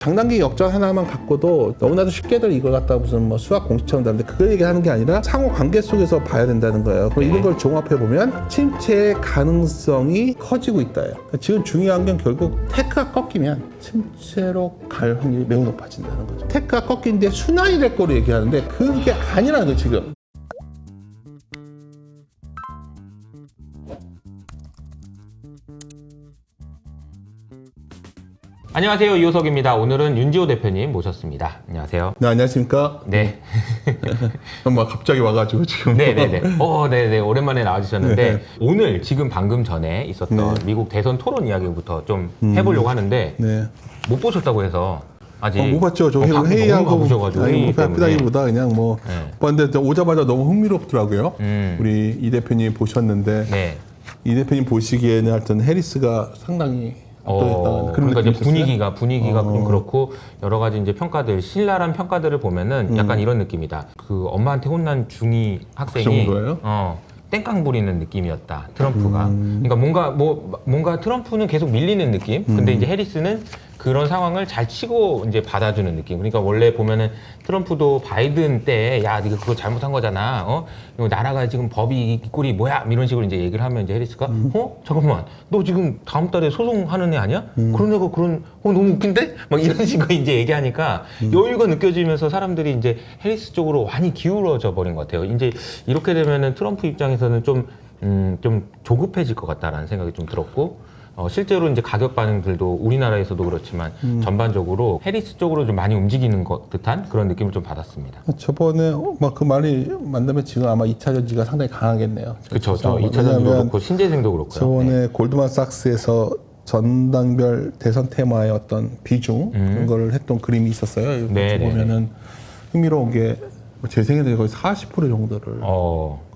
장단기 역전 하나만 갖고도 너무나도 쉽게들 이걸 갖다 무슨 뭐 수학 공식처럼 다는데 그걸 얘기하는 게 아니라 상호 관계 속에서 봐야 된다는 거예요. 그럼 이런 걸 종합해 보면 침체의 가능성이 커지고 있다예요. 지금 중요한 건 결국 테크가 꺾이면 침체로 갈 확률이 매우 높아진다는 거죠. 테크가 꺾인 뒤에 순환이 될 거로 얘기하는데 그게 아니라는 거예요, 지금. 안녕하세요, 이호석입니다. 오늘은 윤지호 대표님 모셨습니다. 안녕하세요. 네, 안녕하십니까? 네. 뭐 갑자기 와가지고 지금. 네네네. 네네. 오랜만에 나와주셨는데, 네. 오늘 지금 방금 전에 있었던 미국 대선 토론 이야기부터 좀 해보려고 하는데, 네. 못 보셨다고 해서, 아직. 못 봤죠. 저 바쁘- 회의하고 너무 바쁘셔가지고. 아니, 회의 뭐 때문에. 바쁘다기보다 그냥 뭐 네. 봤는데 오자마자 너무 흥미롭더라고요. 음. 우리 이 대표님 보셨는데 네. 이 대표님 보시기에는 하여튼 해리스가 상당히 어떠했다 그런 그러니까 이제 느낌이셨어요? 분위기가 좀 그렇고 여러 가지 이제 평가들 신랄한 평가들을 보면은 약간 이런 느낌이다. 그 엄마한테 혼난 중2 학생이 그 정도예요? 땡깡 부리는 느낌이었다. 트럼프가. 그러니까 뭔가 트럼프는 계속 밀리는 느낌. 근데 이제 해리스는 그런 상황을 잘 치고 이제 받아주는 느낌. 그러니까 원래 보면은 트럼프도 바이든 때, 야, 네가 그거 잘못한 거잖아. 이거 나라가 지금 법이 이 꼴이 뭐야? 이런 식으로 이제 얘기를 하면 이제 해리스가, 잠깐만, 너 지금 다음 달에 소송하는 애 아니야? 그런 애가 너무 웃긴데? 막 이런 식으로 이제 얘기하니까 여유가 느껴지면서 사람들이 이제 해리스 쪽으로 많이 기울어져 버린 것 같아요. 이제 이렇게 되면은 트럼프 입장에서는 좀 조급해질 것 같다라는 생각이 좀 들었고, 실제로 이제 가격 반응들도 우리나라에서도 그렇지만 전반적으로 해리스 쪽으로 좀 많이 움직이는 것 듯한 그런 느낌을 좀 받았습니다. 저번에 막 그 말이 맞다면 지금 아마 2차 전지가 상당히 강하겠네요. 그렇죠. 2차 전지도 그렇고 신재생도 그렇고요. 저번에 네. 골드만삭스에서 전당별 대선 테마의 어떤 비중 그런 걸 했던 그림이 있었어요. 네, 보면은 흥미로운 게 제 생각에 거의 40% 정도를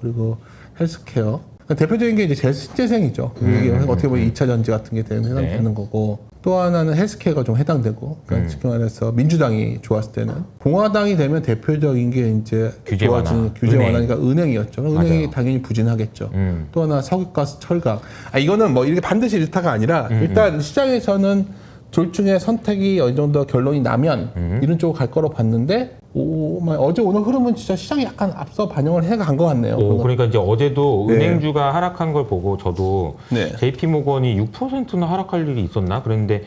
그리고 헬스케어 대표적인 게 이제 신재생이죠. 이게 어떻게 보면 2차 전지 같은 게 해당되는 거고 또 하나는 헬스케어가 좀 해당되고 그러니까 지금 안에서 민주당이 좋았을 때는 공화당이 되면 대표적인 게 이제 규제 완화. 규제 은행. 완화니까 은행이었죠. 은행이 맞아요. 당연히 부진하겠죠. 또 하나 석유가스, 철강. 이거는 뭐 이렇게 반드시 일타가 아니라 일단 시장에서는 둘 중에 선택이 어느 정도 결론이 나면 이런 쪽으로 갈 거로 봤는데 어제 오늘 흐름은 진짜 시장이 약간 앞서 반영을 해간 것 같네요. 그러니까 이제 어제도 네. 은행주가 하락한 걸 보고 저도 네. JP모건이 6%나 하락할 일이 있었나? 그랬는데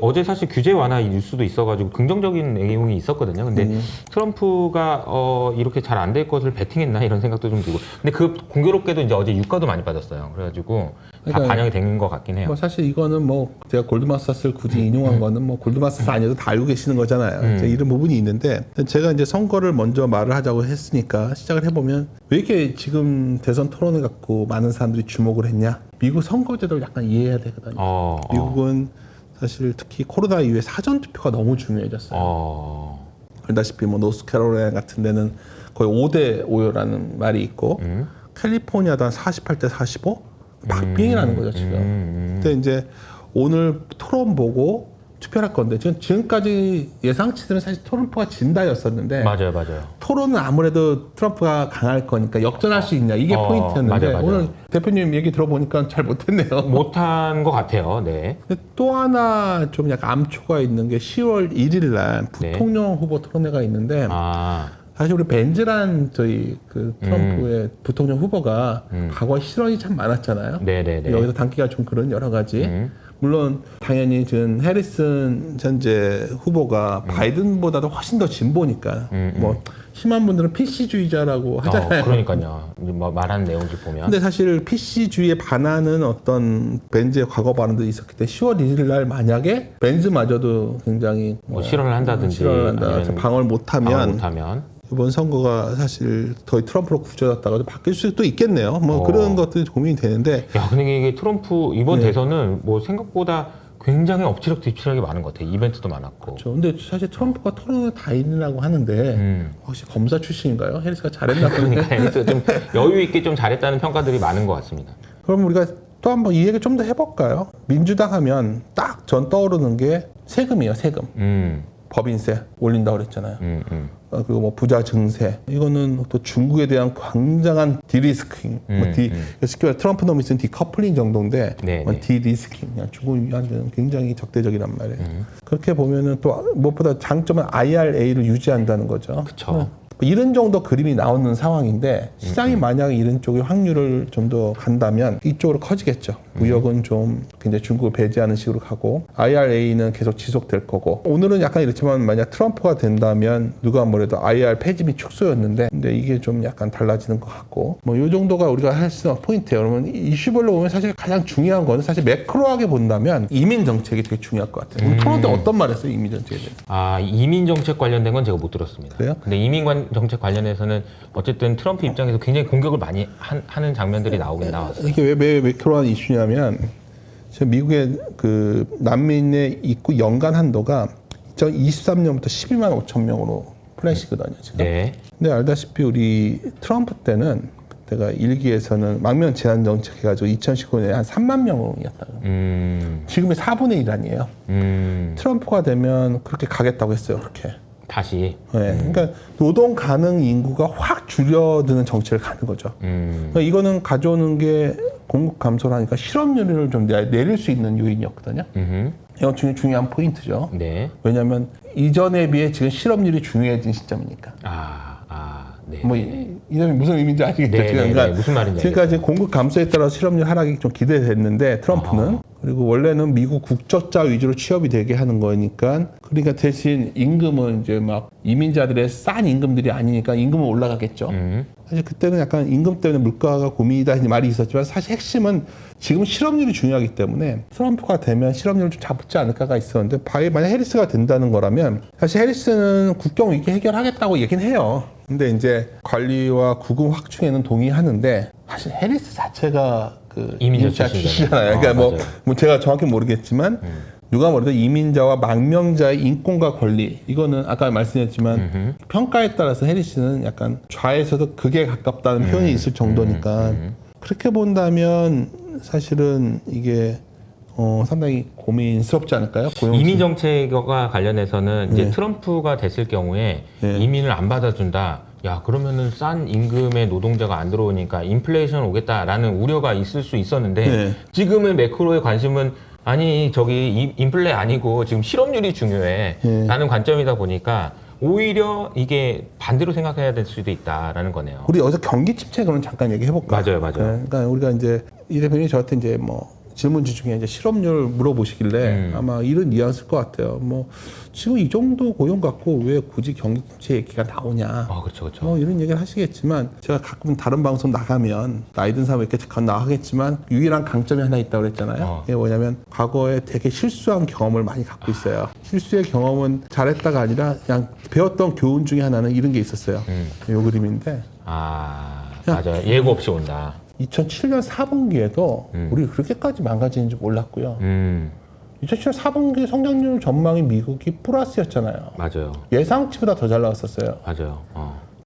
어제 사실 규제 완화 뉴스도 있어가지고 긍정적인 내용이 있었거든요. 근데 트럼프가 이렇게 잘 안 될 것을 베팅했나 이런 생각도 좀 들고. 근데 그 공교롭게도 이제 어제 유가도 많이 빠졌어요. 그래가지고 다 그러니까 반영이 된 것 같긴 해요. 뭐 사실 이거는 뭐 제가 골드만삭스를 굳이 인용한 거는 뭐 골드만삭스 아니어도 다 알고 계시는 거잖아요. 이제 이런 부분이 있는데 제가 이제 선거를 먼저 말을 하자고 했으니까 시작을 해보면 왜 이렇게 지금 대선 토론을 갖고 많은 사람들이 주목을 했냐? 미국 선거제도를 약간 이해해야 되거든요. 미국은 사실 특히 코로나 이후에 사전 투표가 너무 중요해졌어요. 알다시피 뭐 노스캐롤라이나 같은 데는 거의 5대 5라는 말이 있고 캘리포니아도 한 48대 45 박빙이라는 거죠 지금. 근데 이제 오늘 토론 보고 투표할 건데 지금까지 예상치들은 사실 트럼프가 진다였었는데 맞아요. 토론은 아무래도 트럼프가 강할 거니까 역전할 수 있냐 이게 포인트였는데 맞아요. 오늘 대표님 얘기 들어보니까 잘 못했네요. 못한 것 같아요. 네. 근데 또 하나 좀 약간 암초가 있는 게 10월 1일 날 부통령 후보 토론회가 있는데 사실 우리 벤즈란 저희 그 트럼프의 부통령 후보가 과거에 실언이 참 많았잖아요. 네네네. 여기서 담기가 좀 그런 여러 가지. 물론 당연히 지금 해리슨 현재 후보가 바이든보다도 훨씬 더 진보니까 뭐 심한 분들은 PC주의자라고 하잖아요. 그러니까요. 뭐 말하는 내용들 보면. 근데 사실 PC주의에 반하는 어떤 벤즈의 과거 발언들이 있었기 때문에 10월 1일 날 만약에 벤즈마저도 굉장히 뭐 실언을 한다든지 실언을 한다, 아니면 방어를 못하면 못하면 이번 선거가 사실 더 트럼프로 굳혀졌다가 바뀔 수도 있겠네요. 뭐 그런 것들이 고민이 되는데. 야, 근데 이게 트럼프 이번 대선은 뭐 생각보다 굉장히 엎치락뒤치락이 많은 것 같아요. 이벤트도 많았고. 그렇죠. 근데 사실 트럼프가 토론을 다 이기려고 하는데 혹시 검사 출신인가요? 해리스가 잘했나 보네. 그러니까 해리스가 좀 여유 있게 좀 잘했다는 평가들이 많은 것 같습니다. 그럼 우리가 또 한번 이 얘기 좀 더 해볼까요? 민주당 하면 딱 전 떠오르는 게 세금이에요. 세금. 법인세 올린다고 그랬잖아요. 그리고 뭐 부자 증세 이거는 또 중국에 대한 굉장한 디리스킹 쉽게 말해 트럼프 놈이 쓴 디커플링 정도인데 네, 뭐 네. 디리스킹 그냥 중국한테는 굉장히 적대적이란 말이에요. 그렇게 보면은 또 무엇보다 장점은 IRA를 유지한다는 거죠. 그쵸. 이런 정도 그림이 나오는 상황인데 시장이 만약에 이런 쪽에 확률을 좀 더 간다면 이쪽으로 커지겠죠. 무역은 좀 굉장히 중국을 배제하는 식으로 가고 IRA는 계속 지속될 거고 오늘은 약간 이렇지만 만약 트럼프가 된다면 누가 뭐래도 IR 폐지 및 축소였는데 근데 이게 좀 약간 달라지는 것 같고 뭐 이 정도가 우리가 할 수 있는 포인트예요. 그러면 이슈별로 보면 사실 가장 중요한 거는 사실 매크로하게 본다면 이민 정책이 되게 중요할 것 같아요. 오늘 토론 때 어떤 말 했어요? 이민 정책에 대해서. 아, 이민 정책 관련된 건 제가 못 들었습니다. 그래요? 근데 정책 관련해서는 어쨌든 트럼프 입장에서 굉장히 공격을 많이 하는 장면들이 나오긴 나왔어요. 이게 왜 매크로한 이슈냐면 지금 미국의 그 난민의 입국 연간 한도가 2023년부터 12만 5천 명으로 플래시거든요, 지금. 네. 근데 알다시피 우리 트럼프 때는 그때가 일기에서는 망명 제한 정책 해가지고 2019년에 한 3만 명이었다고. 지금의 4분의 1 아니에요. 트럼프가 되면 그렇게 가겠다고 했어요, 그렇게. 다시. 네, 그러니까 노동 가능 인구가 확 줄어드는 정책을 가는 거죠. 그러니까 이거는 가져오는 게 공급 감소를 하니까 실업률을 좀 내릴 수 있는 요인이었거든요. 이건 중요한 포인트죠. 네. 왜냐하면 이전에 비해 지금 실업률이 중요해진 시점이니까. 네. 뭐 이점이 무슨 의미인지 아시겠죠? 네, 지금 네, 그러니까 무슨 말인지 지금까지 공급 감소에 따라서 실업률 하락이 좀 기대됐는데 트럼프는 그리고 원래는 미국 국적자 위주로 취업이 되게 하는 거니까 그러니까 대신 임금은 이제 막 이민자들의 싼 임금들이 아니니까 임금은 올라가겠죠. 사실 그때는 약간 임금 때문에 물가가 고민이다 이 말이 있었지만 사실 핵심은 지금 실업률이 중요하기 때문에 트럼프가 되면 실업률을 좀 잡지 않을까가 있었는데 만약 해리스가 된다는 거라면 사실 해리스는 국경 위기 해결하겠다고 얘기는 해요. 근데 이제 관리와 구금 확충에는 동의하는데 사실 해리스 자체가 그 이민자 출신이잖아요. 그러니까 뭐 제가 정확히 모르겠지만 누가 뭐래도 이민자와 망명자의 인권과 권리 이거는 아까 말씀드렸지만 평가에 따라서 해리스는 약간 좌에서도 극에 가깝다는 표현이 있을 정도니까 그렇게 본다면 사실은 이게 상당히 고민스럽지 않을까요? 이민 정책과 관련해서는 이제 네. 트럼프가 됐을 경우에 네. 이민을 안 받아준다. 야, 그러면은 싼 임금의 노동자가 안 들어오니까 인플레이션 오겠다라는 우려가 있을 수 있었는데 네. 지금은 매크로의 관심은 아니 저기 인플레 아니고 지금 실업률이 중요해 라는 관점이다 보니까 오히려 이게 반대로 생각해야 될 수도 있다라는 거네요. 우리 여기서 경기 침체 그럼 잠깐 얘기해볼까요? 맞아요. 그러니까 우리가 이제 이 대표님이 저한테 이제 뭐 질문지 중에 이제 실업률 물어보시길래 아마 이런 뉘앙스일 것 같아요. 뭐 지금 이 정도 고용 갖고 왜 굳이 경기 침체 얘기가 나오냐. 그렇죠. 뭐 이런 얘기를 하시겠지만 제가 가끔 다른 방송 나가면 나이 든 사람 이렇게 잠깐 나가겠지만 유일한 강점이 하나 있다고 그랬잖아요. 이게 뭐냐면 과거에 되게 실수한 경험을 많이 갖고 있어요. 실수의 경험은 잘했다가 아니라 그냥 배웠던 교훈 중에 하나는 이런 게 있었어요. 요 그림인데. 맞아요. 예고 없이 온다. 2007년 4분기에도 우리 그렇게까지 망가지는 줄 몰랐고요. 2007년 4분기 성장률 전망이 미국이 플러스였잖아요. 맞아요. 예상치보다 더 잘 나왔었어요. 맞아요.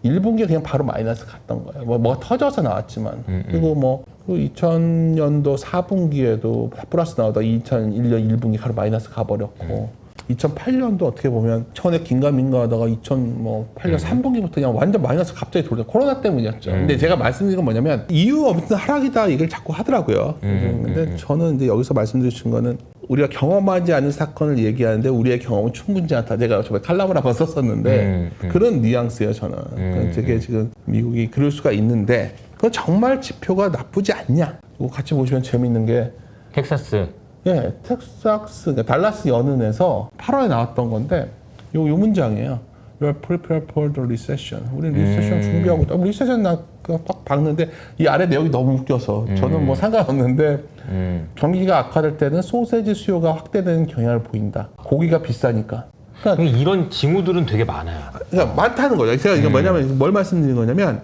1분기에 그냥 바로 마이너스 갔던 거예요. 뭐가 터져서 나왔지만. 그리고 뭐 2000년도 4분기에도 플러스 나오다 2001년 1분기 바로 마이너스 가버렸고 2008년도 어떻게 보면 처음에 긴가민가 하다가 2008년 3분기부터 그냥 완전 마이너스 갑자기 돌려 코로나 때문이었죠. 근데 제가 말씀드린 건 뭐냐면 이유 없는 하락이다 얘기를 자꾸 하더라고요. 근데 저는 이제 여기서 말씀드린 거는 우리가 경험하지 않은 사건을 얘기하는데 우리의 경험은 충분치 않다. 제가 저번에 칼럼을 한번 썼었는데 그런 뉘앙스예요, 저는. 그러니까 되게 지금 미국이 그럴 수가 있는데 그건 정말 지표가 나쁘지 않냐. 이거 같이 보시면 재밌는 게 텍사스. 예, 텍사스, 그러니까 달라스 연은에서 8월에 나왔던 건데 요 문장이에요. You are prepared for the recession. 우리 리세션 준비하고 있다. 리세션 딱 박는데 이 아래 내용이 너무 웃겨서 저는 뭐 상관없는데 경기가 악화될 때는 소세지 수요가 확대되는 경향을 보인다. 고기가 비싸니까. 그러니까 이런 징후들은 되게 많아요. 그러니까 많다는 거죠. 제가 이게 뭐냐면 뭘 말씀드리는 거냐면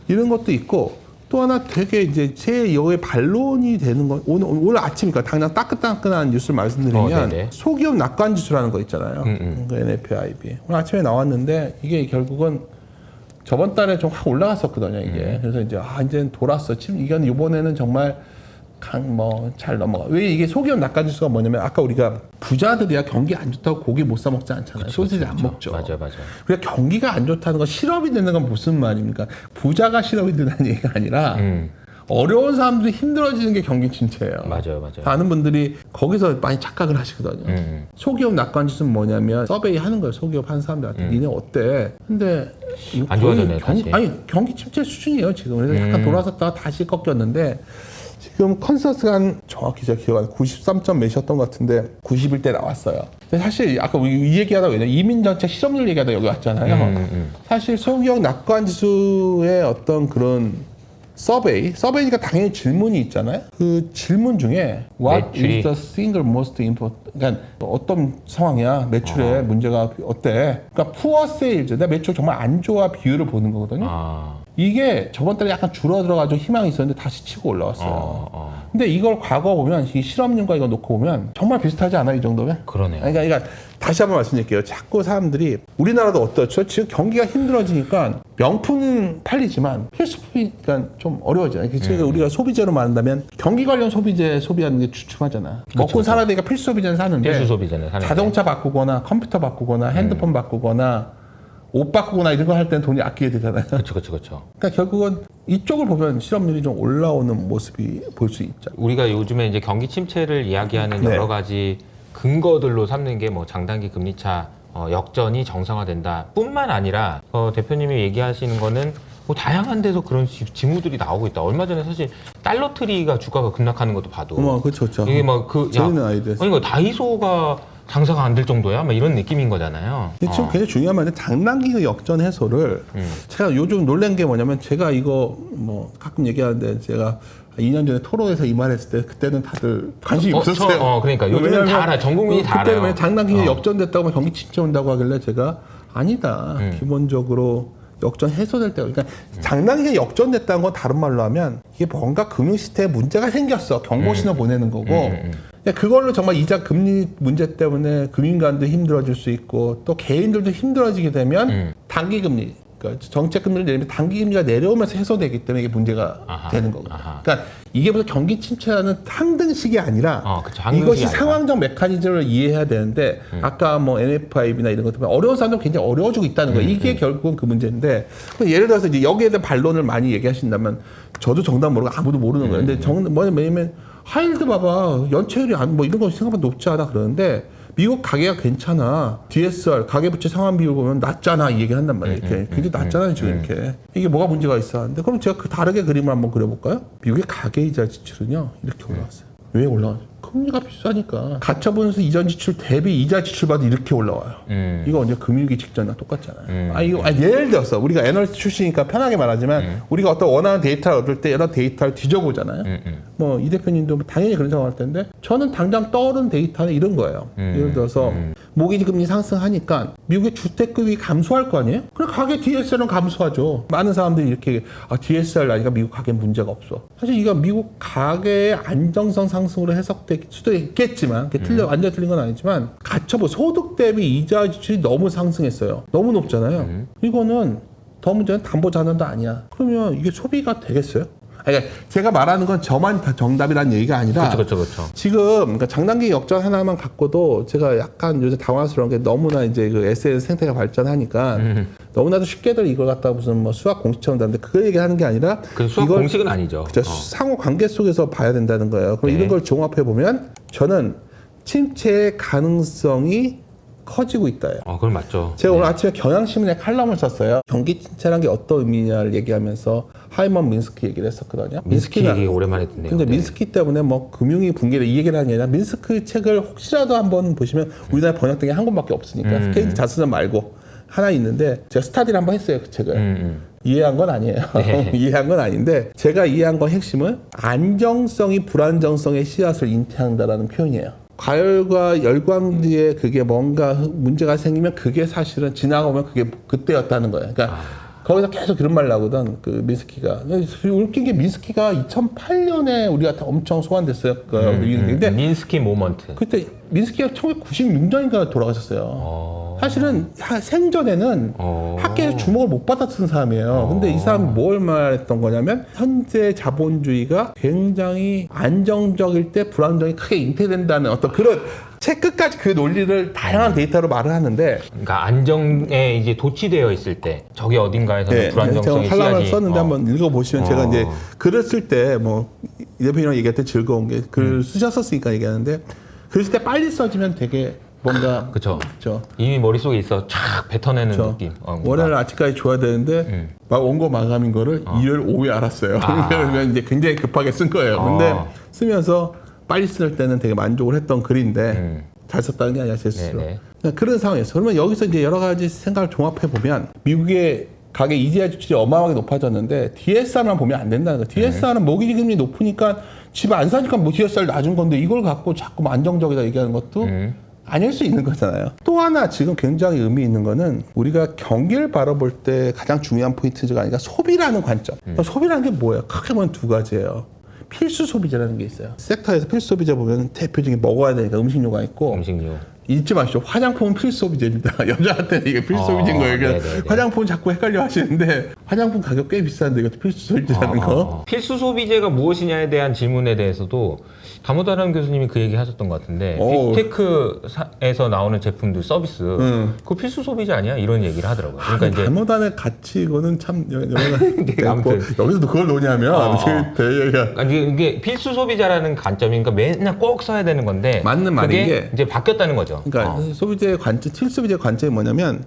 이런 것도 있고 또 하나 되게 이제 제 여기에 반론이 되는 건 오늘 아침이니까 당장 따끈따끈한 뉴스를 말씀드리면 소기업 낙관 지수라는 거 있잖아요. 그 NFIB 오늘 아침에 나왔는데 이게 결국은 저번 달에 좀 확 올라갔었거든요. 이게 그래서 이제 이제는 돌았어. 지금 이건 이번에는 정말 잘 넘어가. 왜 이게 소기업 낙관지수가 뭐냐면 아까 우리가 부자들이야 경기 안 좋다고 고기 못 사 먹지 않잖아요. 소시지 안 먹죠. 맞아. 그러니까 경기가 안 좋다는 건 실업이 되는 건 무슨 말입니까? 부자가 실업이 된다는 얘기가 아니라 어려운 사람들이 힘들어지는 게 경기 침체예요. 맞아요. 많은 분들이 거기서 많이 착각을 하시거든요. 소기업 낙관지수는 뭐냐면 서베이 하는 거예요. 소기업 하는 사람들한테 니네 어때? 근데 이거 안 좋아졌네요, 다시. 경기 침체 수준이에요 지금. 그래서 약간 돌아섰다가 다시 꺾였는데 지금 컨센서스가 한 정확히 제가 기억 안 나요. 93점 몇이었던 것 같은데 90일 때 나왔어요. 근데 사실 아까 이 얘기하다가 왜냐 이민 정책 실업률 얘기하다 여기 왔잖아요. 사실 소기업 낙관지수의 어떤 그런 서베이니까 당연히 질문이 있잖아요. 그 질문 중에 What 매출이. is the single most important? 그러니까 어떤 상황이야? 매출에 문제가 어때? 그러니까 poor sales, 내 매출 정말 안 좋아 비율을 보는 거거든요. 이게 저번 달에 약간 줄어들어가지고 희망이 있었는데 다시 치고 올라왔어요. 근데 이걸 과거 보면 이 실업률과 이거 놓고 보면 정말 비슷하지 않아요? 이 정도면? 그러네요. 그러니까 다시 한번 말씀드릴게요. 자꾸 사람들이 우리나라도 어떻죠? 지금 경기가 힘들어지니까 명품은 팔리지만 필수품이 그러니까 좀 어려워져요. 그러니까 우리가 소비재로 말한다면 경기 관련 소비재 소비하는 게 주춤하잖아. 먹고 살아야 되니까 필수 소비재는 사는데 필수 소비재는 사는데. 자동차 바꾸거나 컴퓨터 바꾸거나 핸드폰 바꾸거나 옷 바꾸거나 이런 거 할 때는 돈이 아끼게 되잖아요. 그렇죠. 그러니까 결국은 이쪽을 보면 실업률이 좀 올라오는 모습이 볼 수 있죠. 우리가 요즘에 이제 경기 침체를 이야기하는 네. 여러 가지 근거들로 삼는 게 뭐 장단기 금리차 역전이 정상화된다 뿐만 아니라 대표님이 얘기하시는 거는 뭐 다양한 데서 그런 징후들이 나오고 있다. 얼마 전에 사실 달러 트리가 주가가 급락하는 것도 봐도 그렇죠. 이게 막그 재밌는 아이디어. 아니 다이소가 장사가 안 될 정도야? 막 이런 느낌인 거잖아요. 지금 굉장히 중요한 말은 장단기 역전 해소를 제가 요즘 놀란 게 뭐냐면 제가 이거 뭐 가끔 얘기하는데 제가 2년 전에 토론에서 이 말했을 때 그때는 다들 관심이 없었어요. 그러니까 요즘은 다 알아. 전 국민이 다 그때는 알아요. 왜 장단기 역전됐다고 경기 침체 온다고 하길래 제가 아니다. 기본적으로 역전 해소될 때가 그러니까 장단기가 역전됐다는 건 다른 말로 하면 이게 뭔가 금융 시스템에 문제가 생겼어. 경고 신호 보내는 거고. 그걸로 정말 이자 금리 문제 때문에 금융기관도 힘들어질 수 있고 또 개인들도 힘들어지게 되면 단기 금리 그러니까 정책 금리를 내리면 단기 금리가 내려오면서 해소되기 때문에 이게 문제가 되는 거거든요. 그러니까 이게 무슨 경기 침체라는 항등식이 아니라 그쵸, 항등식이 이것이 아니라. 상황적 메커니즘을 이해해야 되는데 아까 뭐 NFIB나 이런 것들 보면 어려운 사람들 굉장히 어려워지고 있다는 거예요. 이게 결국은 그 문제인데 예를 들어서 이제 여기에 대한 반론을 많이 얘기하신다면 저도 정답 모르고 아무도 모르는 거예요. 근데 뭐냐면 하이힐드 봐봐 연체율이 뭐 이런 거 생각보다 높지 않아 그러는데 미국 가계가 괜찮아. DSR 가계부채 상환 비율 보면 낮잖아 이 얘기를 한단 말이에요. 이렇게 굉장히 낮잖아요 지금 이렇게. 이게 뭐가 문제가 있어 하는데 그럼 제가 그 다르게 그림을 한번 그려볼까요? 미국의 가계이자 지출은요 이렇게 올라왔어요. 왜 올라왔어요? 금리가 비싸니까 가처분수 이전 지출 대비 이자 지출 봐도 이렇게 올라와요. 이거 언제 금융위기 직전이랑 똑같잖아요. 예를 들어서 우리가 애널리스트 출신이니까 편하게 말하지만 우리가 어떤 원하는 데이터를 얻을 때 여러 데이터를 뒤져보잖아요. 뭐 이 대표님도 당연히 그런 생각할 텐데 저는 당장 떠오르는 데이터는 이런 거예요. 예를 들어서 모기지 금리 상승하니까 미국의 주택급이 감소할 거 아니에요? 그럼 가계 DSR은 감소하죠. 많은 사람들이 이렇게 DSR 나니까 미국 가계는 문제가 없어. 사실 이거 미국 가계의 안정성 상승으로 해석될 수도 있겠지만 완전히 틀린 건 아니지만 가처분 소득 대비 이자 지출이 너무 상승했어요. 너무 높잖아요. 이거는 더 문제는 담보자산도 아니야. 그러면 이게 소비가 되겠어요? 그러니까 제가 말하는 건 저만 다 정답이라는 얘기가 아니라 그렇죠. 지금 그러니까 장단기 역전 하나만 갖고도 제가 약간 요새 당황스러운 게 너무나 이제 그 SNS 생태가 발전하니까 너무나도 쉽게들 이걸 갖다 무슨 뭐 수학 공식처럼 다는데 그 얘기하는 게 아니라 그 수학 공식은 아니죠. 상호 관계 속에서 봐야 된다는 거예요. 그럼 이런 걸 종합해 보면 저는 침체의 가능성이 커지고 있다요. 그건 맞죠. 제가 오늘 아침에 경향신문에 칼럼을 썼어요. 경기 침체란 게 어떤 의미냐를 얘기하면서 하이먼 민스키 얘기를 했었거든요. 민스키 얘기 오랜만에 듣네요. 근데 민스키 때문에 뭐 금융이 붕괴돼 이 얘기를 하는 게 아니라 민스키 책을 혹시라도 한번 보시면 우리나라 번역된 게 한 권밖에 없으니까 케인즈 자서전 말고 하나 있는데 제가 스타디를 한번 했어요 그 책을. 이해한 건 아니에요. 네. 이해한 건 아닌데 제가 이해한 건 핵심은 안정성이 불안정성의 씨앗을 잉태한다라는 표현이에요. 과열과 열광지에 그게 뭔가 문제가 생기면 그게 사실은 지나가면 그게 그때였다는 거예요. 그러니까 거기서 계속 그런 말 나오거든. 그 민스키가. 웃긴 게 민스키가 2008년에 우리가 다 엄청 소환됐어요. 근데 민스키 모먼트. 그때 민스키가 1996년인가 돌아가셨어요. 사실은 생전에는 학계에서 주목을 못 받았던 사람이에요. 근데 이 사람이 뭘 말했던 거냐면 현재 자본주의가 굉장히 안정적일 때 불안정이 크게 잉태된다는 어떤 그런 책 끝까지 그 논리를 다양한 데이터로 말을 하는데, 그러니까 안정에 이제 도취되어 있을 때 저기 어딘가에서는 불안정성이 제가 칼럼을 씨앗이 썼는데 한번 읽어보시면 제가 이제 글을 쓸 때 뭐 이 대표님이랑 얘기할 때 즐거운 게 글 쓰셨었으니까 얘기하는데 글 쓸 때 빨리 써지면 되게 뭔가 그쵸. 그렇죠. 이미 머릿속에 있어 쫙 뱉어내는 느낌. 원래는 아침까지 줘야 되는데 막 원고 마감인 거를 일요일 오후에 알았어요. 그러니까 이제 굉장히 급하게 쓴 거예요. 근데 쓰면서 빨리 쓸 때는 되게 만족을 했던 글인데 잘 썼다는 게 아니라 제 스스로. 그런 상황이었어요. 그러면 여기서 이제 여러 가지 생각을 종합해 보면 미국의 가계 EDI 지출이 어마어마하게 높아졌는데 DSR만 보면 안 된다는 거예요. DSR은 모기지금리 높으니까 집 안 사니까 뭐 DSR 낮은 건데 이걸 갖고 자꾸 안정적이다 얘기하는 것도 아닐 수 있는 거잖아요. 또 하나 지금 굉장히 의미 있는 거는 우리가 경기를 바라볼 때 가장 중요한 포인트가 아니라 소비라는 관점. 소비라는 게 뭐예요? 크게 보면 두 가지예요. 필수 소비재라는 게 있어요. 섹터에서 필수 소비재 보면 대표적인 먹어야 되니까 음식료가 있고, 음식료. 잊지 마시죠. 화장품은 필수 소비재입니다. 여자한테는 이게 필수 소비재인 거예요. 화장품 자꾸 헷갈려 하시는데 화장품 가격 꽤 비싼데 이것도 필수 소비재라는 거. 필수 소비재가 무엇이냐에 대한 질문에 대해서도 다모다람 교수님이 그 얘기 하셨던 것 같은데 빅테크에서 나오는 제품들 서비스 그거 필수 소비재 아니야? 이런 얘기를 하더라고요. 그러니까 이제 다모단의 가치 이거는 참 여기서도 그걸 노냐면 이게 필수 소비자라는 관점이 그러니까 맨날 꼭 써야 되는 건데 맞는 말인 게 이제 바뀌었다는 거죠. 그러니까 소비재 관점, 필수소비재 관점이 뭐냐면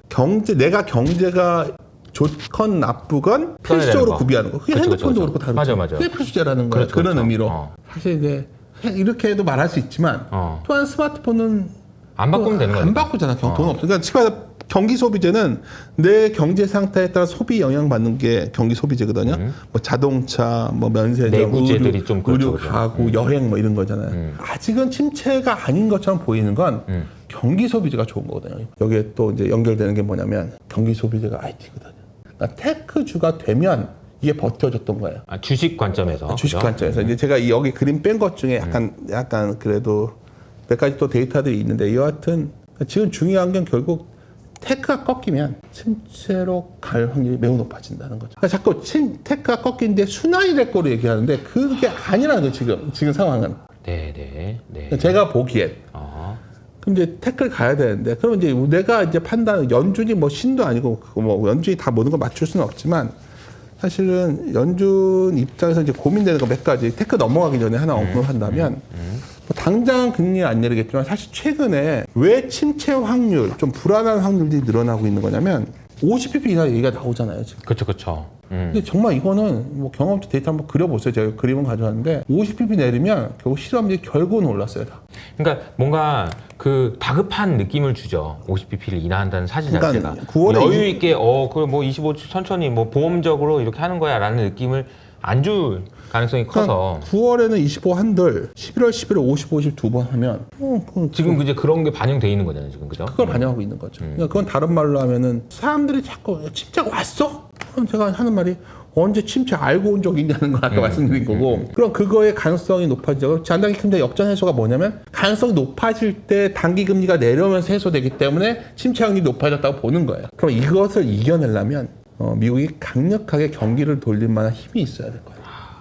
내가 경제가 좋건 나쁘건 필수적으로 구비하는 거. 그게 핸드폰도 그렇고 다르죠. 맞아. 그게 필수재라는 거예요. 그런 의미로. 사실 이제 이렇게 해도 말할 수 있지만 또한 스마트폰은 안 바꾸면 되는 거예요. 안 바꾸잖아. 돈 없어. 그러니까 치과에서 경기 소비재는 내 경제 상태에 따라 소비 영향받는 게 경기 소비재거든요. 뭐 자동차, 뭐 면세점, 내구재들이 좀 의류, 가구, 여행 뭐 이런 거잖아요. 아직은 침체가 아닌 것처럼 보이는 건 경기 소비재가 좋은 거거든요. 여기에 또 이제 연결되는 게 뭐냐면 경기 소비재가 IT거든요. 그러니까 테크주가 되면 이게 버텨줬던 거예요. 주식 관점에서. 주식 관점에서. 이제 제가 여기 그림 뺀 것 중에 약간 그래도 몇 가지 또 데이터들이 있는데 여하튼 지금 중요한 건 결국 테크가 꺾이면 침체로 갈 확률이 매우 높아진다는 거죠. 그러니까 자꾸 테크가 꺾이는데 순환이 될 거로 얘기하는데 그게 아니라는 거예요, 지금 상황은. 네. 제가 보기엔. 그럼 이제 테크를 가야 되는데, 그럼 이제 내가 이제 판단, 연준이 뭐 신도 아니고, 뭐 연준이 다 모든 걸 맞출 수는 없지만, 사실은 연준 입장에서 이제 고민되는 거 몇 가지, 테크 넘어가기 전에 하나 언급한다면, 뭐 당장 금리 안 내리겠지만, 사실 최근에 왜 침체 확률, 좀 불안한 확률들이 늘어나고 있는 거냐면, 50pp 이상 얘기가 나오잖아요, 지금. 그렇죠. 근데 정말 이거는 뭐 경험치 데이터 한번 그려보세요. 제가 그림은 가져왔는데 50pp 내리면 결국 실험률이 결국은 올랐어요, 다. 그러니까 뭔가 그 다급한 느낌을 주죠. 50pp를 인하한다는 사실 그러니까 자체가. 9월에 여유 있게 그 뭐 25 천천히 뭐 보험적으로 이렇게 하는 거야라는 느낌을 안 줄 가능성이 커서. 9월에는 25 한들 11월, 11월 50, 50 두 번 하면 지금 이제 그런 게 반영돼 있는 거잖아요, 지금. 그죠? 그걸 반영하고 있는 거죠. 그러니까 그건 다른 말로 하면은 사람들이 자꾸 침체가 왔어? 그럼 제가 하는 말이 언제 침체 알고 온 적이 있냐는 거 아까 말씀드린 거고. 그럼 그거의 가능성이 높아지고 잔단기 금리 역전 해소가 뭐냐면 가능성이 높아질 때 단기 금리가 내려오면서 해소되기 때문에 침체 확률이 높아졌다고 보는 거예요. 그럼 이것을 이겨내려면 미국이 강력하게 경기를 돌릴 만한 힘이 있어야 될 거예요.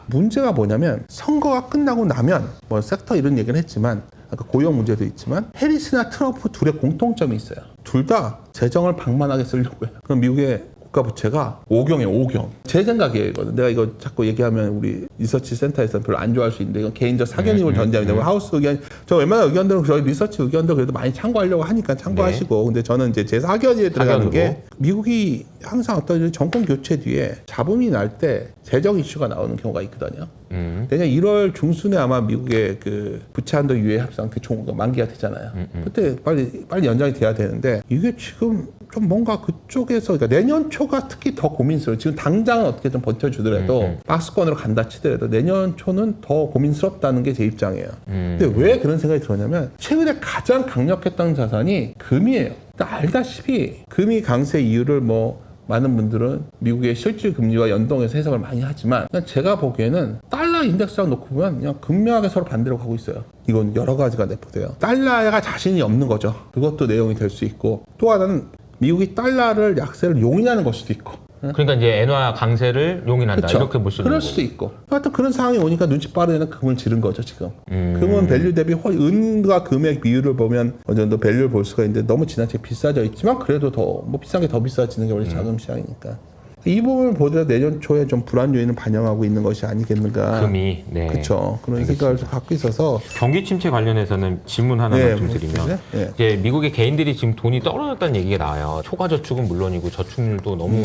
문제가 뭐냐면 선거가 끝나고 나면 뭐 섹터 이런 얘기는 했지만 아까 고용 문제도 있지만 해리스나 트럼프 둘의 공통점이 있어요. 둘 다 재정을 방만하게 쓰려고 해요. 그럼 미국의 국가 부채가 5경이에요, 5경. 제 생각이에요, 이거는. 내가 이거 자꾸 얘기하면 우리 리서치 센터에서는 별로 안 좋아할 수 있는데, 이건 개인적 사견임을 전제합니다. 하우스 의견, 저 웬만한 의견들은 저희 리서치 의견도 그래도 많이 참고하려고 하니까 참고하시고, 근데 저는 이제 제 사견에 들어가는 게, 미국이 항상 어떤 정권 교체 뒤에 잡음이 날 때 재정 이슈가 나오는 경우가 있거든요. 내년 1월 중순에 아마 미국의 그 부채 한도 유예 협상 그 만기가 되잖아요. 그때 빨리 연장이 돼야 되는데, 이게 지금 좀 뭔가 그쪽에서, 그러니까 내년 초가 특히 더 고민스러워요. 지금 당장은 어떻게 좀 버텨주더라도 박스권으로 간다 치더라도 내년 초는 더 고민스럽다는 게 제 입장이에요. 근데 왜 그런 생각이 들었냐면 최근에 가장 강력했던 자산이 금이에요. 알다시피 금이 강세 이유를 뭐 많은 분들은 미국의 실질 금리와 연동해서 해석을 많이 하지만 그냥 제가 보기에는 달러 인덱스랑 놓고 보면 그냥 극명하게 서로 반대로 가고 있어요. 이건 여러 가지가 내포돼요. 달러가 자신이 없는 거죠. 그것도 내용이 될 수 있고 또 하나는 미국이 달러를 약세를 용인하는 걸 수도 있고 그러니까 이제 엔화 강세를 용인한다 그쵸? 이렇게 볼 수 있는 그럴 거고. 수도 있고 하여튼 그런 상황이 오니까 눈치 빠르게는 금을 지른 거죠 지금. 금은 밸류 대비 은과 금의 비율을 보면 어느 정도 밸류를 볼 수가 있는데 너무 지나치게 비싸져 있지만 그래도 더 뭐 비싼 게 더 비싸지는 게 원래 자금 시장이니까 이 부분을 보다 내년 초에 좀 불안 요인을 반영하고 있는 것이 아니겠는가. 금이 네. 그렇죠. 그런 생각을 좀 갖고 있어서 경기 침체 관련해서는 질문 하나만 네, 좀 드리면 네. 이제 미국의 개인들이 지금 돈이 떨어졌다는 얘기가 나와요. 초과 저축은 물론이고 저축률도 너무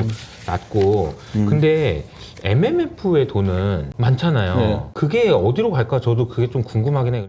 낮고 근데 MMF의 돈은 많잖아요. 네. 그게 어디로 갈까 저도 그게 좀 궁금하긴 해요.